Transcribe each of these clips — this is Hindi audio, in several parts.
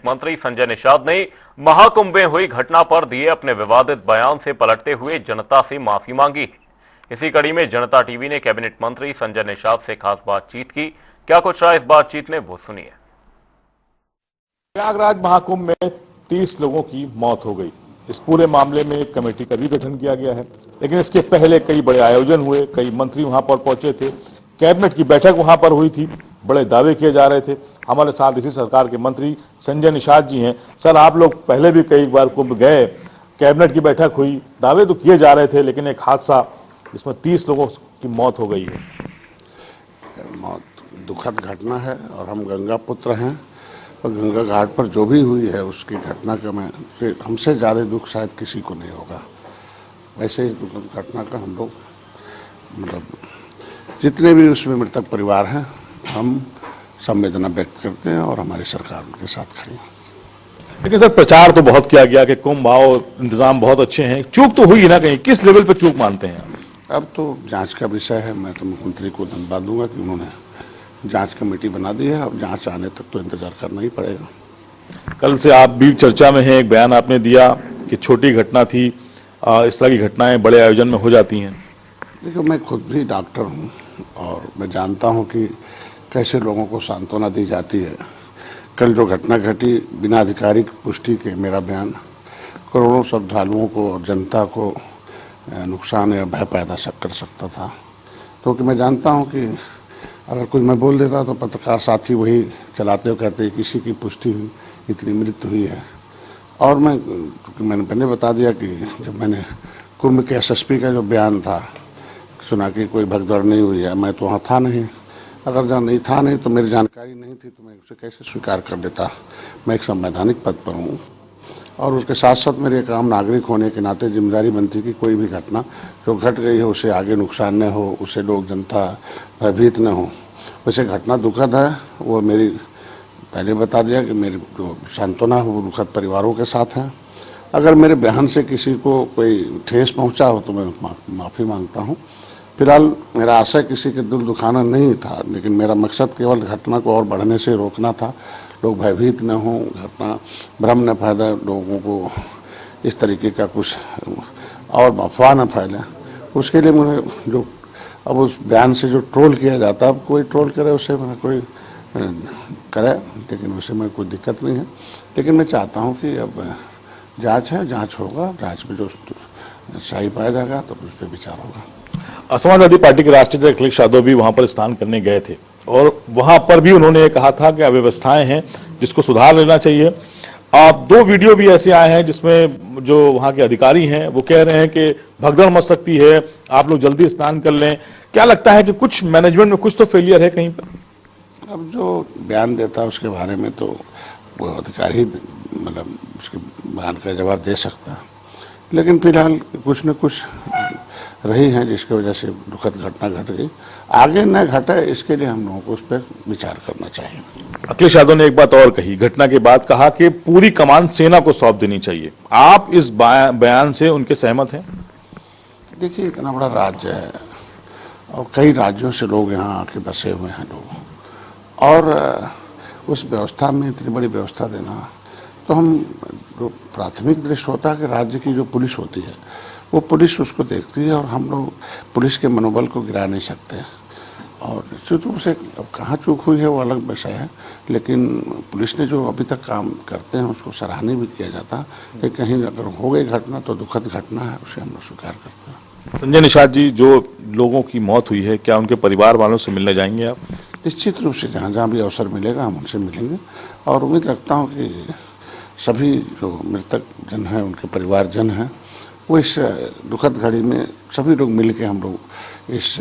मंत्री संजय निषाद ने महाकुंभ में हुई घटना पर दिए अपने विवादित बयान से पलटते हुए जनता से माफी मांगी। इसी कड़ी में जनता टीवी ने कैबिनेट मंत्री संजय निषाद से खास बातचीत की। क्या कुछ रहा इस बातचीत में, वो सुनिए। प्रयागराज महाकुंभ में 30 लोगों की मौत हो गई। इस पूरे मामले में एक कमेटी का भी गठन किया गया है, लेकिन इसके पहले कई बड़े आयोजन हुए, कई मंत्री वहां पर पहुंचे थे, कैबिनेट की बैठक वहां पर हुई थी, बड़े दावे किए जा रहे थे। हमारे साथ इसी सरकार के मंत्री संजय निषाद जी हैं। सर, आप लोग पहले भी कई बार कुंभ गए, कैबिनेट की बैठक हुई, दावे तो किए जा रहे थे, लेकिन एक हादसा जिसमें 30 लोगों की मौत हो गई है। मौत दुखद घटना है और हम गंगा पुत्र हैं और गंगा घाट पर जो भी हुई है उसकी घटना का हमसे ज़्यादा दुख शायद किसी को नहीं होगा। ऐसे ही दुखद घटना का हम लोग जितने भी उसमें मृतक परिवार हैं, हम संवेदना व्यक्त करते हैं और हमारी सरकार उनके साथ खड़ी है। लेकिन सर, प्रचार तो बहुत किया गया कि कुंभ आओ, इंतजाम बहुत अच्छे हैं, चूक तो हुई ना कहीं, किस लेवल पर चूक मानते हैं? अब तो जांच का विषय है। मैं तो मुख्यमंत्री को धन्यवाद दूंगा कि उन्होंने जांच कमेटी बना दी है। अब जांच आने तक तो इंतजार करना ही पड़ेगा। कल से आप भी चर्चा में हैं, एक बयान आपने दिया कि छोटी घटना थी, इस तरह की घटनाएं बड़े आयोजन में हो जाती हैं। देखो, मैं खुद भी डॉक्टर हूं और मैं जानता हूं कि कैसे लोगों को सांत्वना दी जाती है। कल जो घटना घटी, बिना आधिकारिक पुष्टि के मेरा बयान करोड़ों श्रद्धालुओं को और जनता को नुकसान या भय पैदा कर सकता था, क्योंकि मैं जानता हूं कि अगर कुछ मैं बोल देता तो पत्रकार साथी वही चलाते हुए कहते किसी की पुष्टि हुई, इतनी मृत्यु हुई है। और क्योंकि मैंने पहले बता दिया कि जब मैंने कुंभ के एसएसपी का जो बयान था, सुना कि कोई भगदड़ नहीं हुई है, मैं तो वहाँ था नहीं। अगर जहाँ नहीं था नहीं तो मेरी जानकारी नहीं थी तो मैं उसे कैसे स्वीकार कर देता। मैं एक संवैधानिक पद पर हूँ और उसके साथ साथ मेरे एक आम नागरिक होने के नाते जिम्मेदारी बनती कि कोई भी घटना जो घट गई है उसे आगे नुकसान न हो, उसे लोग जनता भयभीत न हो। वैसे घटना दुखद है, वो मेरी पहले बता दिया कि मेरी जो सांत्वना है वो दुखद परिवारों के साथ है। अगर मेरे बयान से किसी को कोई ठेस पहुंचा हो तो मैं माफ़ी मांगता हूं। फिलहाल मेरा आशय किसी के दिल दुखाना नहीं था, लेकिन मेरा मकसद केवल घटना को और बढ़ने से रोकना था। लोग भयभीत न हों, घटना भ्रम न फैले, लोगों को इस तरीके का कुछ और अफवाह न फैले। उसके लिए मुझे जो अब उस बयान से जो ट्रोल किया जाता है, अब कोई ट्रोल करे उसे कोई करे, लेकिन उससे मैं कोई दिक्कत नहीं है। लेकिन मैं चाहता हूं कि अब जांच है, जांच होगा, जांच में जो सही पाया जाएगा तो उस पर विचार होगा। समाजवादी पार्टी के राष्ट्रीय अध्यक्ष अखिलेश यादव भी वहां पर स्नान करने गए थे और वहां पर भी उन्होंने कहा था कि अव्यवस्थाएं हैं जिसको सुधार लेना चाहिए। आप 2 वीडियो भी ऐसे आए हैं जिसमें जो वहां के अधिकारी हैं वो कह रहे हैं कि भगदड़ मच सकती है, आप लोग जल्दी स्नान कर लें। क्या लगता है कि कुछ मैनेजमेंट में कुछ तो फेलियर है कहीं पर? अब जो बयान देता है उसके बारे में तो वो अधिकारी उसके बयान का जवाब दे सकता है, लेकिन फिलहाल कुछ न कुछ रही हैं जिसकी वजह से दुखद घटना घट गई। आगे न घटे इसके लिए हम लोगों को उस पर विचार करना चाहिए। अखिलेश यादव ने एक बात और कही, घटना के बाद कहा कि पूरी कमान सेना को सौंप देनी चाहिए। आप इस बयान से उनके सहमत हैं? देखिए, इतना बड़ा राज्य है और कई राज्यों से लोग यहाँ आके बसे हुए हैं लोग, और उस व्यवस्था में इतनी बड़ी व्यवस्था देना, तो हम जो प्राथमिक दृष्टि होता है कि राज्य की जो पुलिस होती है वो पुलिस उसको देखती है और हम लोग पुलिस के मनोबल को गिरा नहीं सकते। और निश्चित रूप से अब कहाँ चूक हुई है वो अलग विषय है, लेकिन पुलिस ने जो अभी तक काम करते हैं उसको सराहनीय भी किया जाता है कि कहीं अगर हो गई घटना तो दुखद घटना है, उसे हम लोग स्वीकार करते हैं। संजय निषाद जी, जो लोगों की मौत हुई है, क्या उनके परिवार वालों से मिलने जाएंगे आप? निश्चित रूप से जहाँ जहाँ भी अवसर मिलेगा हम उनसे मिलेंगे और उम्मीद रखता हूँ कि सभी जो मृतक जन हैं, उनके परिवारजन हैं, वो इस दुखद घड़ी में सभी लोग मिल के हम लोग इस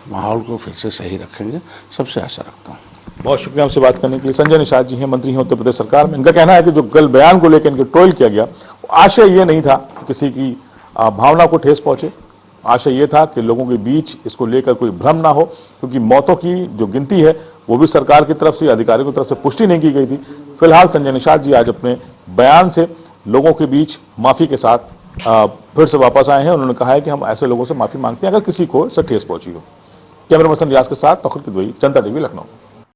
माहौल को फिर से सही रखेंगे, सबसे आशा रखता हूँ। बहुत शुक्रिया आपसे बात करने के लिए। संजय निषाद जी हैं, मंत्री हैं उत्तर प्रदेश सरकार में। इनका कहना है कि जो कल बयान को लेकर इनको ट्रोल किया गया, आशय ये नहीं था कि किसी की भावना को ठेस पहुंचे। आशय ये था कि लोगों के बीच इसको लेकर कोई भ्रम ना हो, क्योंकि मौतों की जो गिनती है वो भी सरकार की तरफ से, अधिकारियों की तरफ से पुष्टि नहीं की गई थी। फिलहाल संजय निषाद जी आज अपने बयान से लोगों के बीच माफी के साथ फिर से वापस आए हैं। उन्होंने कहा है कि हम ऐसे लोगों से माफी मांगते हैं अगर किसी को इससे ठेस पहुंची हो। कैमरा पर्सन रियाज के साथ तौखुर किदवई, जनता टीवी, लखनऊ।